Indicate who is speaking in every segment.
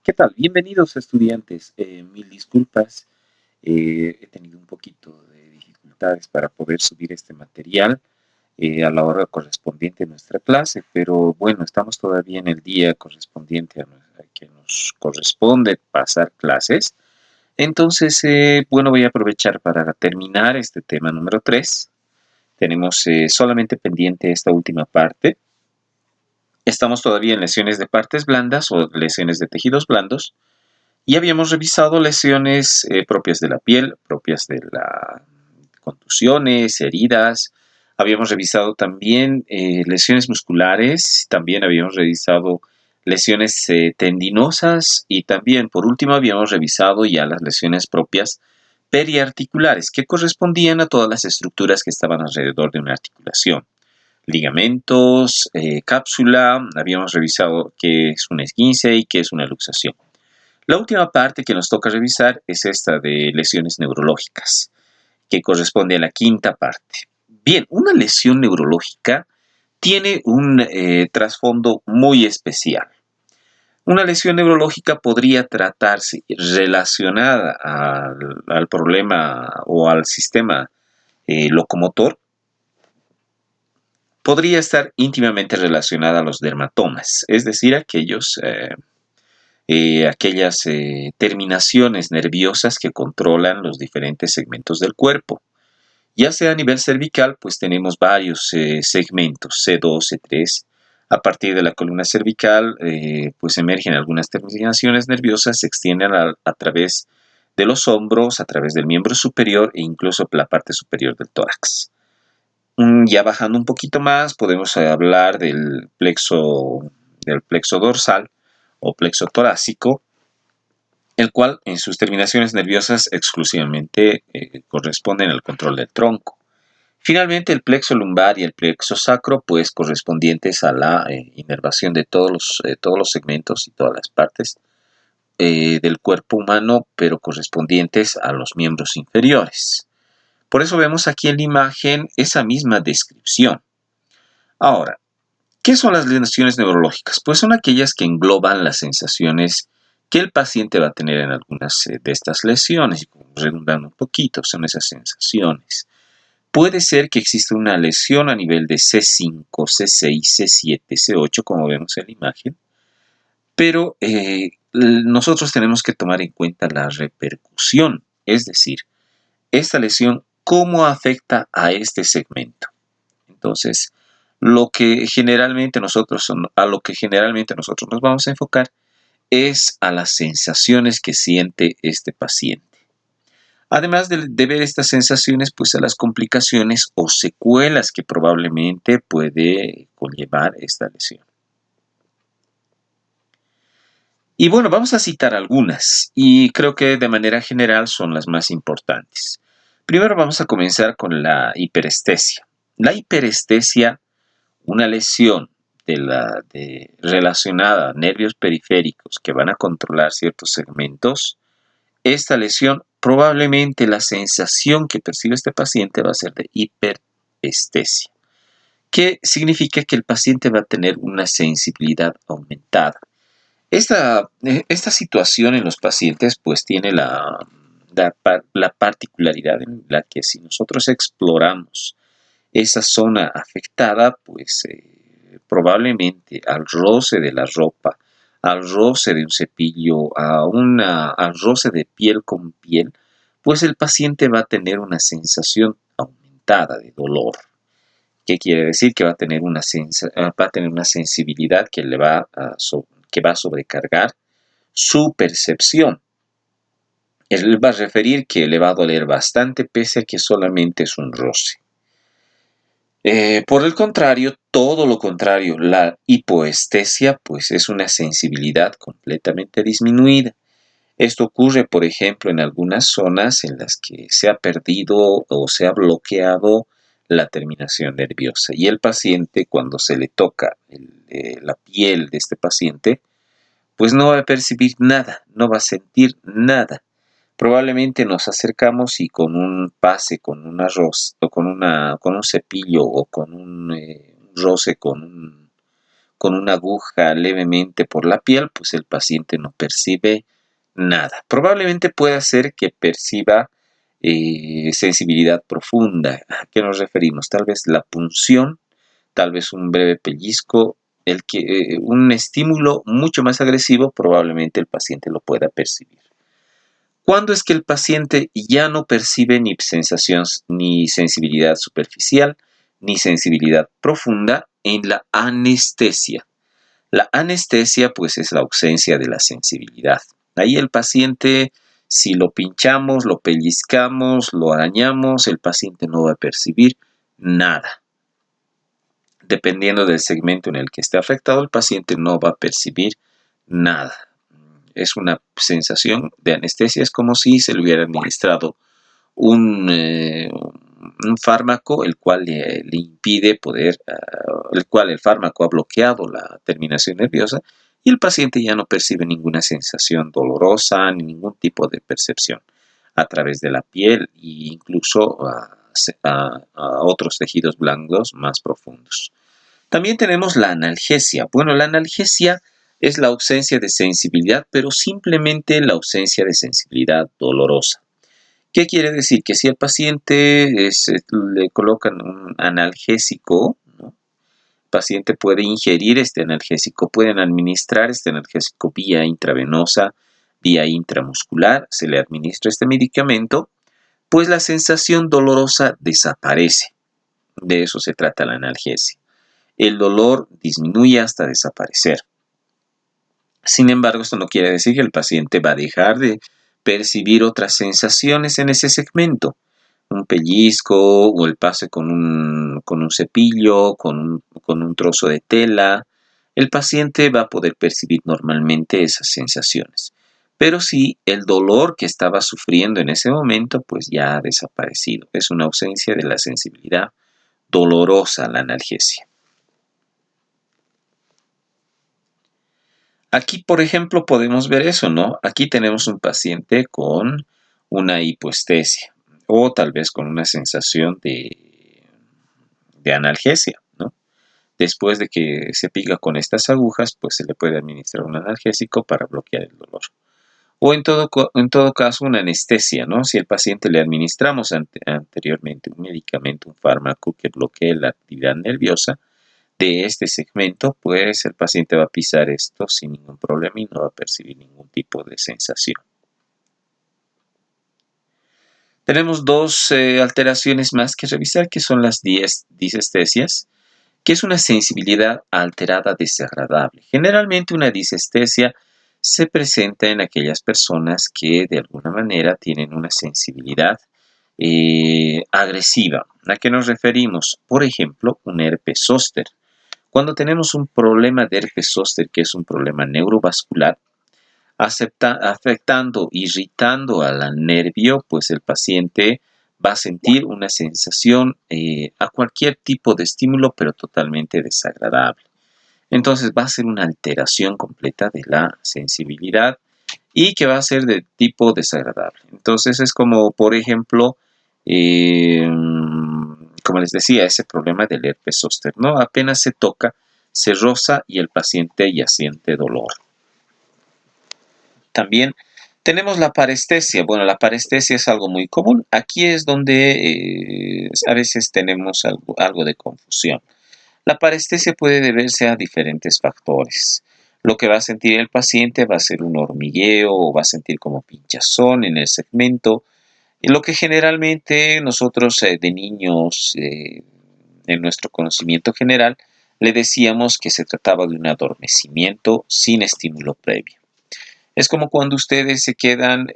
Speaker 1: ¿Qué tal? Bienvenidos estudiantes. Mil disculpas. He tenido un poquito de dificultades para poder subir este material a la hora correspondiente a nuestra clase, pero bueno, estamos todavía en el día correspondiente a que nos corresponde pasar clases. Entonces, bueno, voy a aprovechar para terminar este tema número 3. Tenemos solamente pendiente esta última parte. Estamos todavía en lesiones de partes blandas o lesiones de tejidos blandos. Y habíamos revisado lesiones propias de la piel, propias de las contusiones, heridas. Habíamos revisado también lesiones musculares, también habíamos revisado lesiones tendinosas y también, por último, habíamos revisado ya las lesiones propias periarticulares, que correspondían a todas las estructuras que estaban alrededor de una articulación. Ligamentos, cápsula, habíamos revisado qué es un esguince y qué es una luxación. La última parte que nos toca revisar es esta de lesiones neurológicas, que corresponde a la quinta parte. Bien, una lesión neurológica tiene un trasfondo muy especial. Una lesión neurológica podría tratarse relacionada al problema o al sistema locomotor. Podría estar íntimamente relacionada a los dermatomas, es decir, aquellas terminaciones nerviosas que controlan los diferentes segmentos del cuerpo. Ya sea a nivel cervical, pues tenemos varios segmentos, C2, C3. A partir de la columna cervical, pues emergen algunas terminaciones nerviosas, se extienden a través de los hombros, a través del miembro superior e incluso la parte superior del tórax. Ya bajando un poquito más, podemos hablar del plexo dorsal o plexo torácico, el cual en sus terminaciones nerviosas exclusivamente corresponden al control del tronco. Finalmente, el plexo lumbar y el plexo sacro, pues correspondientes a la inervación de todos los segmentos y todas las partes del cuerpo humano, pero correspondientes a los miembros inferiores. Por eso vemos aquí en la imagen esa misma descripción. Ahora, ¿qué son las lesiones neurológicas? Pues son aquellas que engloban las sensaciones que el paciente va a tener en algunas de estas lesiones, y redundando un poquito, son esas sensaciones. Puede ser que exista una lesión a nivel de C5, C6, C7, C8, como vemos en la imagen, pero nosotros tenemos que tomar en cuenta la repercusión, es decir, esta lesión, cómo afecta a este segmento. Entonces, a lo que generalmente nosotros nos vamos a enfocar es a las sensaciones que siente este paciente. Además de ver estas sensaciones, pues a las complicaciones o secuelas que probablemente puede conllevar esta lesión. Y bueno, vamos a citar algunas, y creo que de manera general son las más importantes. Primero vamos a comenzar con la hiperestesia. La hiperestesia, una lesión relacionada a nervios periféricos que van a controlar ciertos segmentos. Esta lesión, probablemente la sensación que percibe este paciente va a ser de hiperestesia, que significa que el paciente va a tener una sensibilidad aumentada. Esta situación en los pacientes pues tiene la particularidad en la que si nosotros exploramos esa zona afectada, pues probablemente al roce de la ropa, al roce de un cepillo, al roce de piel con piel, pues el paciente va a tener una sensación aumentada de dolor. ¿Qué quiere decir? Que va a tener una sensibilidad que va a sobrecargar su percepción. Él va a referir que le va a doler bastante pese a que solamente es un roce. Por el contrario, todo lo contrario, la hipoestesia pues es una sensibilidad completamente disminuida. Esto ocurre, por ejemplo, en algunas zonas en las que se ha perdido o se ha bloqueado la terminación nerviosa. Y el paciente, cuando se le toca la piel de este paciente, pues no va a percibir nada, no va a sentir nada. Probablemente nos acercamos y con un pase, con un arroz, o con un cepillo, o con un roce, con con una aguja levemente por la piel, pues el paciente no percibe nada. Probablemente pueda ser que perciba sensibilidad profunda. ¿A qué nos referimos? Tal vez la punción, tal vez un breve pellizco, un estímulo mucho más agresivo, probablemente el paciente lo pueda percibir. ¿Cuándo es que el paciente ya no percibe ni sensación ni sensibilidad superficial ni sensibilidad profunda? En la anestesia. La anestesia pues es la ausencia de la sensibilidad. Ahí el paciente, si lo pinchamos, lo pellizcamos, lo arañamos, el paciente no va a percibir nada. Dependiendo del segmento en el que esté afectado, el paciente no va a percibir nada. Es una sensación de anestesia, es como si se le hubiera administrado un fármaco el cual le impide poder, el cual el fármaco ha bloqueado la terminación nerviosa y el paciente ya no percibe ninguna sensación dolorosa ni ningún tipo de percepción a través de la piel e incluso a otros tejidos blandos más profundos. También tenemos la analgesia. Bueno, la analgesia es la ausencia de sensibilidad, pero simplemente la ausencia de sensibilidad dolorosa. ¿Qué quiere decir? Que si al paciente le colocan un analgésico, ¿no? El paciente puede ingerir este analgésico, pueden administrar este analgésico vía intravenosa, vía intramuscular, se le administra este medicamento, pues la sensación dolorosa desaparece. De eso se trata la analgesia. El dolor disminuye hasta desaparecer. Sin embargo, esto no quiere decir que el paciente va a dejar de percibir otras sensaciones en ese segmento. Un pellizco o el pase con un cepillo, con un trozo de tela. El paciente va a poder percibir normalmente esas sensaciones. Pero sí, el dolor que estaba sufriendo en ese momento, pues ya ha desaparecido. Es una ausencia de la sensibilidad dolorosa, la analgesia. Aquí, por ejemplo, podemos ver eso, ¿no? Aquí tenemos un paciente con una hipoestesia o tal vez con una sensación de analgesia, ¿no? Después de que se pica con estas agujas, pues se le puede administrar un analgésico para bloquear el dolor. O en todo caso, una anestesia, ¿no? Si al paciente le administramos anteriormente un medicamento, un fármaco que bloquee la actividad nerviosa de este segmento, pues el paciente va a pisar esto sin ningún problema y no va a percibir ningún tipo de sensación. Tenemos dos alteraciones más que revisar, que son las disestesias, que es una sensibilidad alterada desagradable. Generalmente una disestesia se presenta en aquellas personas que de alguna manera tienen una sensibilidad agresiva. ¿A qué nos referimos? Por ejemplo, un herpes zóster. Cuando tenemos un problema de herpes zóster, que es un problema neurovascular, afectando, irritando al nervio, pues el paciente va a sentir una sensación a cualquier tipo de estímulo, pero totalmente desagradable. Entonces va a ser una alteración completa de la sensibilidad y que va a ser de tipo desagradable. Entonces es como, por ejemplo, como les decía, ese problema del herpes zóster, ¿no? Apenas se toca, se roza y el paciente ya siente dolor. También tenemos la parestesia. Bueno, la parestesia es algo muy común. Aquí es donde a veces tenemos algo de confusión. La parestesia puede deberse a diferentes factores. Lo que va a sentir el paciente va a ser un hormigueo o va a sentir como pinchazón en el segmento. Y lo que generalmente nosotros de niños, en nuestro conocimiento general, le decíamos que se trataba de un adormecimiento sin estímulo previo. Es como cuando ustedes se quedan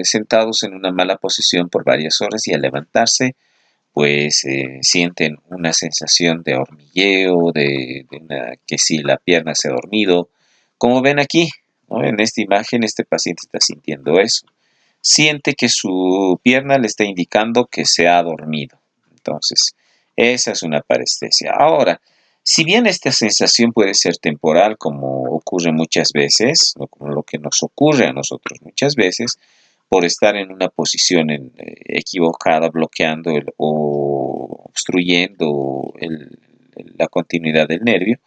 Speaker 1: sentados en una mala posición por varias horas y al levantarse, pues sienten una sensación de hormigueo, que si la pierna se ha dormido. Como ven aquí, ¿no? En esta imagen, este paciente está sintiendo eso. Siente que su pierna le está indicando que se ha dormido. Entonces, esa es una parestesia. Ahora, si bien esta sensación puede ser temporal, como ocurre muchas veces, o como lo que nos ocurre a nosotros muchas veces, por estar en una posición equivocada, bloqueando o obstruyendo la continuidad del nervio,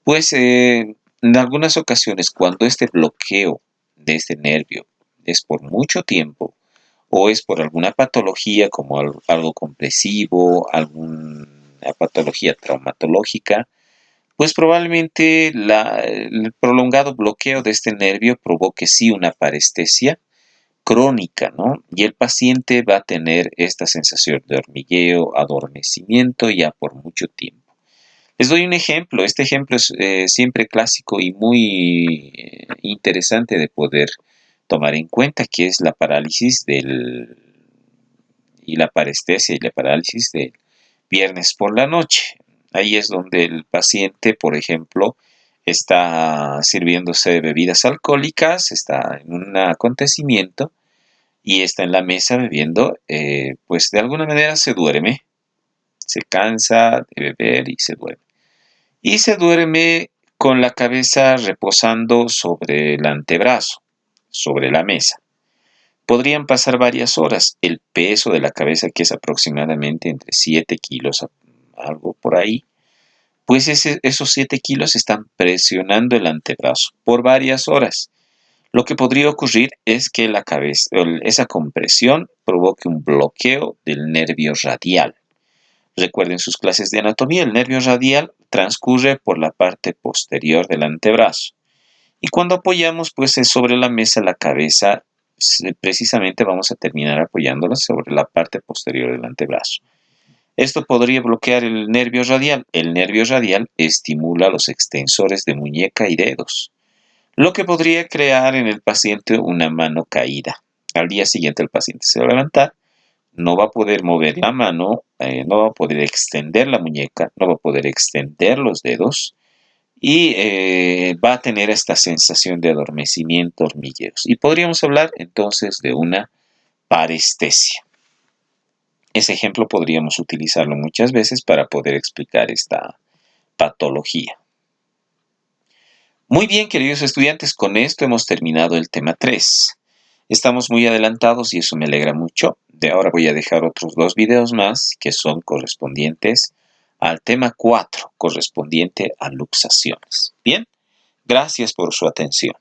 Speaker 1: Pues en algunas ocasiones, cuando este bloqueo de este nervio es por mucho tiempo o es por alguna patología como algo compresivo, alguna patología traumatológica, pues probablemente el prolongado bloqueo de este nervio provoque sí una parestesia crónica, ¿no? Y el paciente va a tener esta sensación de hormigueo, adormecimiento ya por mucho tiempo. Les doy un ejemplo. Este ejemplo es siempre clásico y muy interesante de poder tomar en cuenta, que es la parálisis y la parestesia y la parálisis del viernes por la noche. Ahí es donde el paciente, por ejemplo, está sirviéndose de bebidas alcohólicas, está en un acontecimiento y está en la mesa bebiendo, pues de alguna manera se duerme, se cansa de beber y se duerme. Y se duerme con la cabeza reposando sobre el antebrazo, sobre la mesa. Podrían pasar varias horas. El peso de la cabeza, que es aproximadamente entre 7 kilos, algo por ahí, pues esos 7 kilos están presionando el antebrazo por varias horas. Lo que podría ocurrir es que la cabeza, esa compresión provoque un bloqueo del nervio radial. Recuerden sus clases de anatomía, el nervio radial transcurre por la parte posterior del antebrazo. Y cuando apoyamos pues sobre la mesa la cabeza, precisamente vamos a terminar apoyándola sobre la parte posterior del antebrazo. Esto podría bloquear el nervio radial. El nervio radial estimula los extensores de muñeca y dedos, lo que podría crear en el paciente una mano caída. Al día siguiente el paciente se va a levantar, no va a poder mover la mano, no va a poder extender la muñeca, no va a poder extender los dedos y va a tener esta sensación de adormecimiento, hormigueos. Y podríamos hablar entonces de una parestesia. Ese ejemplo podríamos utilizarlo muchas veces para poder explicar esta patología. Muy bien, queridos estudiantes, con esto hemos terminado el tema 3. Estamos muy adelantados y eso me alegra mucho. De ahora voy a dejar otros 2 videos más que son correspondientes al tema 4, correspondiente a luxaciones. Bien, gracias por su atención.